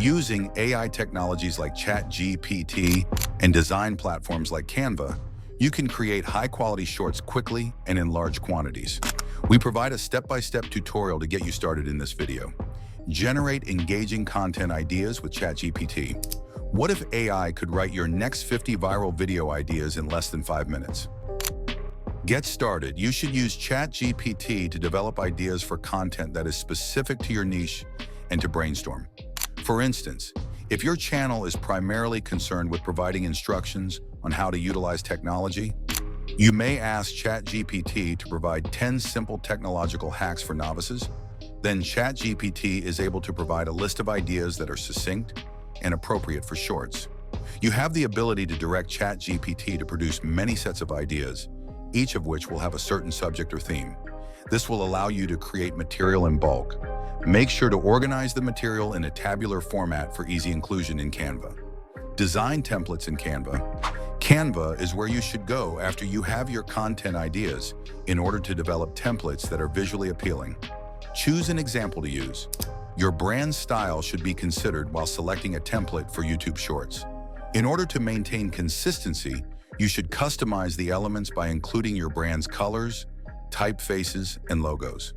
Using AI technologies like ChatGPT and design platforms like Canva, you can create high-quality shorts quickly and in large quantities. We provide a step-by-step tutorial to get you started in this video. Generate engaging content ideas with ChatGPT. What if AI could write your next 50 viral video ideas in less than 5 minutes? Get started. You should use ChatGPT to develop ideas for content that is specific to your niche and to brainstorm. For instance, if your channel is primarily concerned with providing instructions on how to utilize technology, you may ask ChatGPT to provide 10 simple technological hacks for novices. Then ChatGPT is able to provide a list of ideas that are succinct and appropriate for shorts. You have the ability to direct ChatGPT to produce many sets of ideas, each of which will have a certain subject or theme. This will allow you to create material in bulk. Make sure to organize the material in a tabular format for easy inclusion in Canva. Design templates in Canva. Canva is where you should go after you have your content ideas in order to develop templates that are visually appealing. Choose an example to use. Your brand style should be considered while selecting a template for YouTube Shorts. In order to maintain consistency, you should customize the elements by including your brand's colors, typefaces, and logos.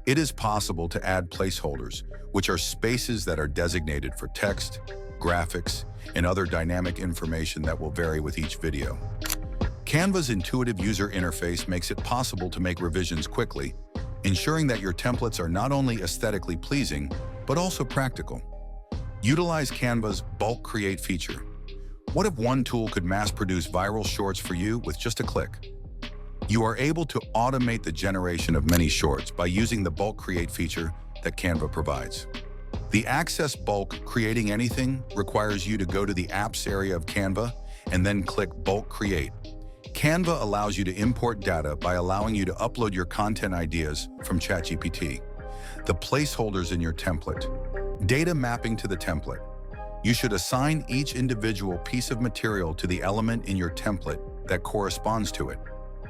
It is possible to add placeholders, which are spaces that are designated for text, graphics, and other dynamic information that will vary with each video. Canva's intuitive user interface makes it possible to make revisions quickly, ensuring that your templates are not only aesthetically pleasing, but also practical. Utilize Canva's bulk create feature. What if one tool could mass-produce viral shorts for you with just a click? You are able to automate the generation of many shorts by using the bulk create feature that Canva provides. The Access Bulk Creating Anything requires you to go to the Apps area of Canva and then click Bulk Create. Canva allows you to import data by allowing you to upload your content ideas from ChatGPT. The placeholders in your template. Data mapping to the template. You should assign each individual piece of material to the element in your template that corresponds to it.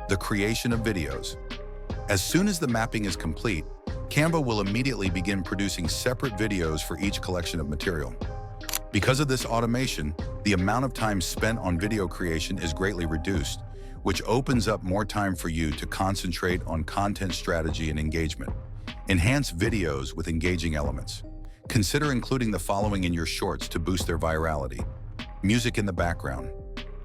The creation of videos. As soon as the mapping is complete, Canva will immediately begin producing separate videos for each collection of material. Because of this automation, the amount of time spent on video creation is greatly reduced, which opens up more time for you to concentrate on content strategy and engagement. Enhance videos with engaging elements. Consider including the following in your shorts to boost their virality. Music in the background.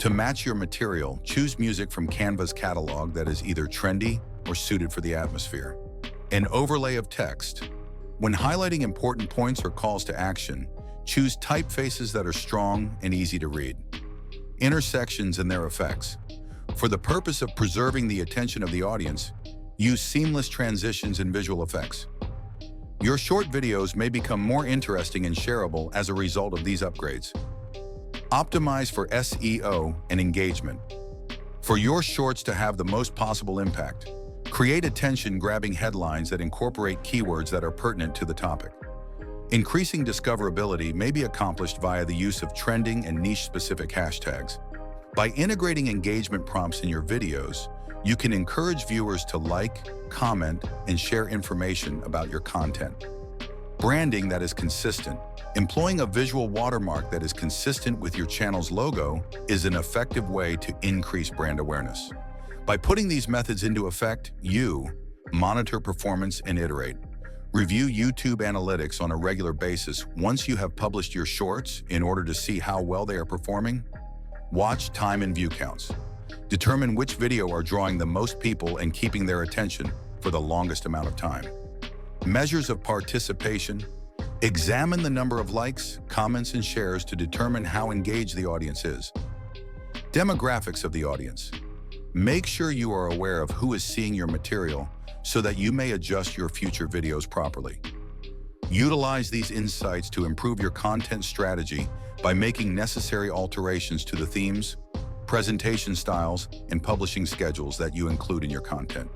To match your material, choose music from Canva's catalog that is either trendy or suited for the atmosphere. An overlay of text. When highlighting important points or calls to action, choose typefaces that are strong and easy to read. Intersections and their effects. For the purpose of preserving the attention of the audience, use seamless transitions and visual effects. Your short videos may become more interesting and shareable as a result of these upgrades. Optimize for SEO and engagement. For your shorts to have the most possible impact, create attention-grabbing headlines that incorporate keywords that are pertinent to the topic. Increasing discoverability may be accomplished via the use of trending and niche-specific hashtags. By integrating engagement prompts in your videos, you can encourage viewers to like, comment, and share information about your content. Branding that is consistent. Employing a visual watermark that is consistent with your channel's logo is an effective way to increase brand awareness. By putting these methods into effect, you monitor performance and iterate. Review YouTube analytics on a regular basis once you have published your shorts in order to see how well they are performing. Watch time and view counts. Determine which video are drawing the most people and keeping their attention for the longest amount of time. Measures of participation. Examine the number of likes, comments, and shares to determine how engaged the audience is. Demographics of the audience. Make sure you are aware of who is seeing your material so that you may adjust your future videos properly. Utilize these insights to improve your content strategy by making necessary alterations to the themes, presentation styles, and publishing schedules that you include in your content.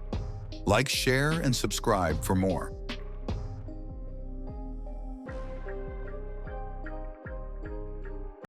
Like, share, and subscribe for more.